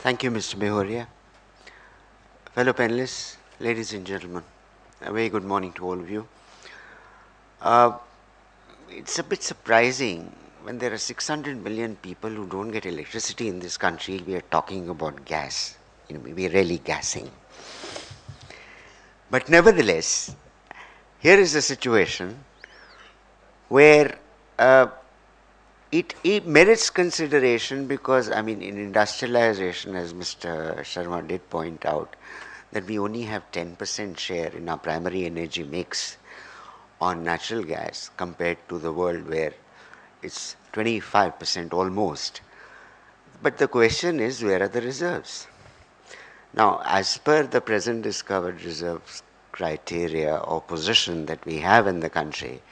Thank you, Mr. Behoria. Fellow panelists, ladies and gentlemen, a very good morning to all of you. Uh, it's a bit surprising when there are 600 million people who don't get electricity in this country, we are talking about gas. We're really gassing. But nevertheless, here is a situation where it merits consideration because, in industrialization, as Mr. Sharma did point out, that we only have 10% share in our primary energy mix on natural gas compared to the world where it's 25% almost. But the question is, where are the reserves? Now, as per the present discovered reserves criteria or position that we have in the country,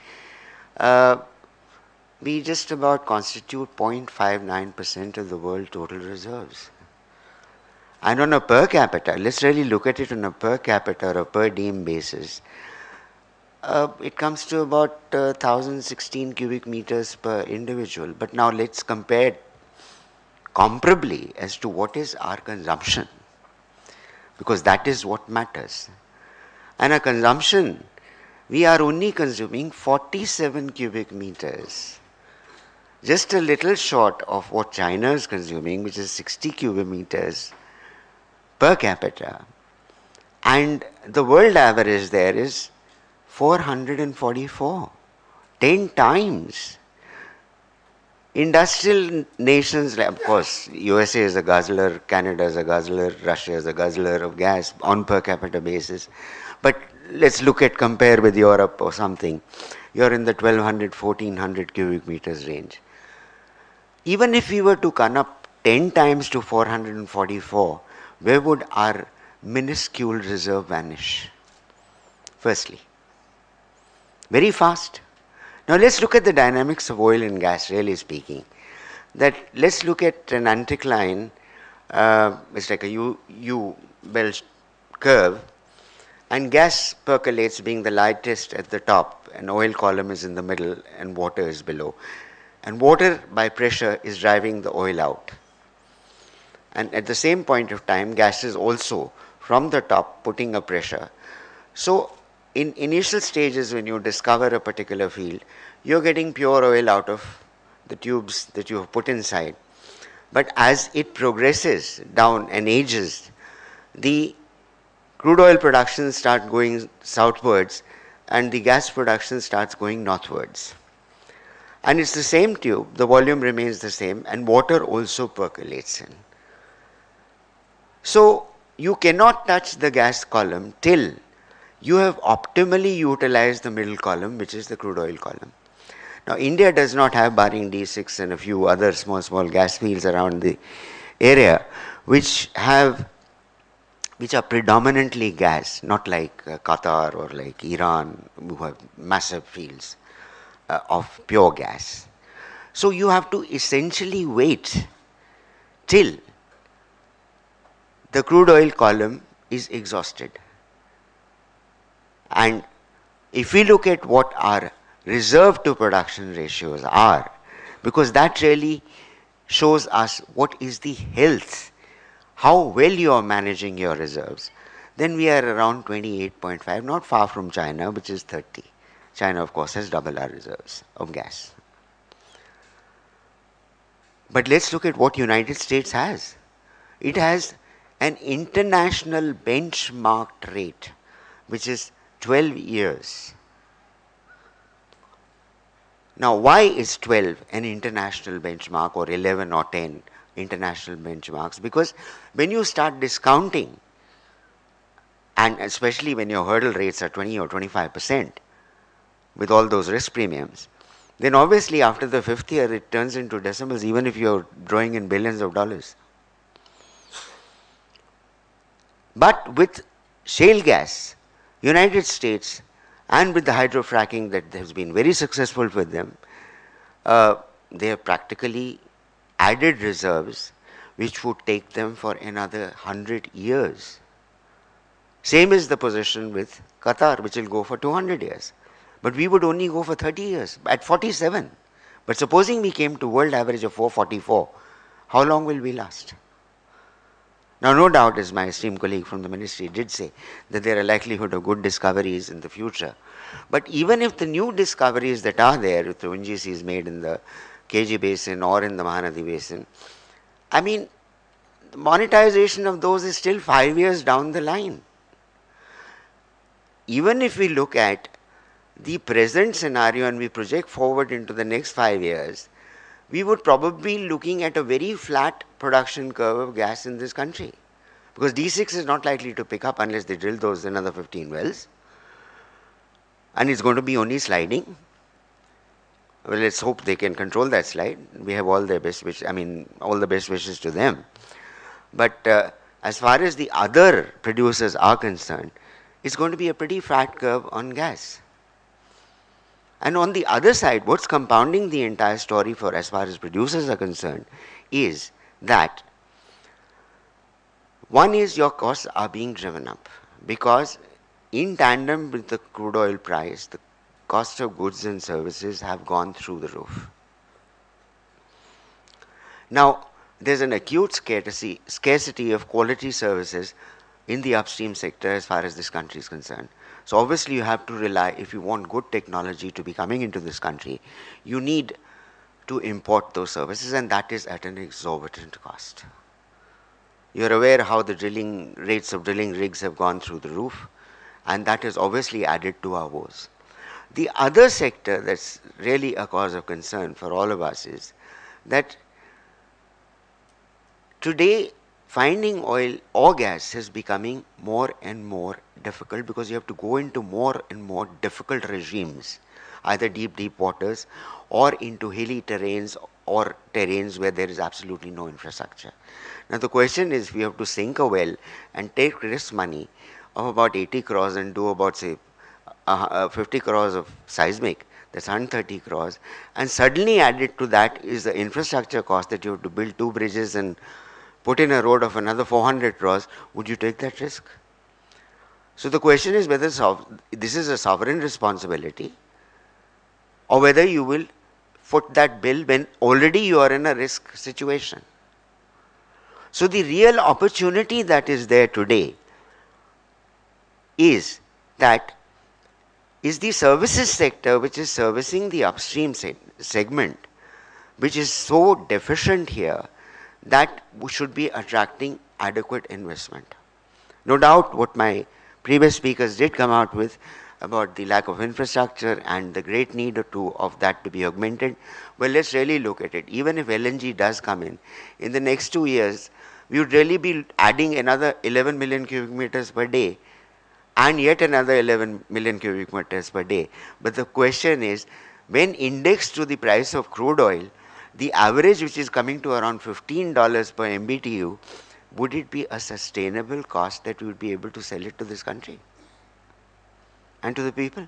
we just about constitute 0.59% of the world total reserves. And on a per capita, let's really look at it on a per capita or per diem basis, it comes to about 1016 cubic meters per individual. But now let's compare comparably as to what is our consumption, because that is what matters. And our consumption, we are only consuming 47 cubic meters, just a little short of what China is consuming, which is 60 cubic meters per capita. And the world average there is 444, 10 times. Industrial nations, of course, USA is a guzzler, Canada is a guzzler, Russia is a guzzler of gas on per capita basis. But let's compare with Europe or something. You're in the 1200, 1400 cubic meters range. Even if we were to come up 10 times to 444, where would our minuscule reserve vanish? Firstly, very fast. Now let's look at the dynamics of oil and gas, really speaking. Let's look at an anticline, it's like a U-bell curve, and gas percolates being the lightest at the top, and oil column is in the middle, and water is below. And water by pressure is driving the oil out. And at the same point of time, gas is also from the top putting a pressure. So in initial stages, when you discover a particular field, you're getting pure oil out of the tubes that you have put inside. But as it progresses down and ages, the crude oil production starts going southwards and the gas production starts going northwards. And it's the same tube, the volume remains the same, and water also percolates in. So you cannot touch the gas column till you have optimally utilized the middle column, which is the crude oil column. Now, India does not have, barring D6 and a few other small gas fields around the area, which are predominantly gas, not like Qatar or like Iran, who have massive fields of pure gas. So you have to essentially wait till the crude oil column is exhausted. And if we look at what our reserve to production ratios are, because that really shows us what is the health, how well you are managing your reserves, then we are around 28.5, not far from China, which is 30. China, of course, has double our reserves of gas. But let's look at what United States has. It has an international benchmarked rate, which is 12 years. Now, why is 12 an international benchmark, or 11 or 10 international benchmarks? Because when you start discounting, and especially when your hurdle rates are 20 or 25%, with all those risk premiums, then obviously after the fifth year it turns into decimals, even if you're drawing in billions of dollars. But with shale gas, United States, and with the hydrofracking that has been very successful with them, they have practically added reserves which would take them for another 100 years. Same is the position with Qatar, which will go for 200 years. But we would only go for 30 years, at 47. But supposing we came to world average of 444, how long will we last? Now, no doubt, as my esteemed colleague from the ministry did say, that there are likelihood of good discoveries in the future. But even if the new discoveries that are there, if the ONGC is made in the KG basin or in the Mahanadi basin, I mean, the monetization of those is still 5 years down the line. Even if we look at the present scenario and we project forward into the next 5 years, we would probably be looking at a very flat production curve of gas in this country. Because D6 is not likely to pick up unless they drill those another 15 wells. And it's going to be only sliding. Well, let's hope they can control that slide. We have all their best wishes, all the best wishes to them. But as far as the other producers are concerned, it's going to be a pretty flat curve on gas. And on the other side, what's compounding the entire story for as far as producers are concerned is that one is your costs are being driven up because in tandem with the crude oil price, the cost of goods and services have gone through the roof. Now, there's an acute scarcity of quality services in the upstream sector as far as this country is concerned. So obviously you have to rely, if you want good technology to be coming into this country, you need to import those services, and that is at an exorbitant cost. You're aware how the rates of drilling rigs have gone through the roof, and that has obviously added to our woes. The other sector that's really a cause of concern for all of us is that today finding oil or gas is becoming more and more difficult because you have to go into more and more difficult regimes, either deep waters or into hilly terrains or terrains where there is absolutely no infrastructure. Now the question is, if you have to sink a well and take risk money of about 80 crores and do about say 50 crores of seismic, that's 130 crores, and suddenly added to that is the infrastructure cost that you have to build 2 bridges and put in a road of another 400 crores, would you take that risk? So the question is whether this is a sovereign responsibility or whether you will foot that bill when already you are in a risk situation. So the real opportunity that is there today is that is the services sector, which is servicing the upstream segment, which is so deficient here, that should be attracting adequate investment. No doubt what my previous speakers did come out with about the lack of infrastructure and the great need of that to be augmented. Well, let's really look at it. Even if LNG does come in the next 2 years, we would really be adding another 11 million cubic meters per day and yet another 11 million cubic meters per day. But the question is, when indexed to the price of crude oil, the average which is coming to around $15 per MBTU, would it be a sustainable cost that we would be able to sell it to this country and to the people?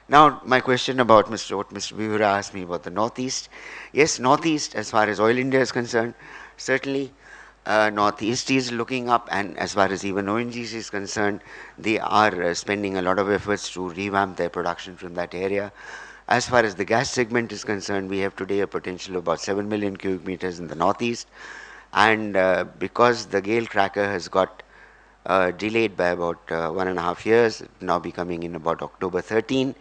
Now, my question about what Mr. Vivera asked me about the Northeast. Yes, Northeast, as far as Oil India is concerned, certainly Northeast is looking up, and as far as even ONGC is concerned, they are spending a lot of efforts to revamp their production from that area. As far as the gas segment is concerned, we have today a potential of about 7 million cubic meters in the Northeast, and because the GAIL cracker has got delayed by about 1.5 years, now be coming in about October 13,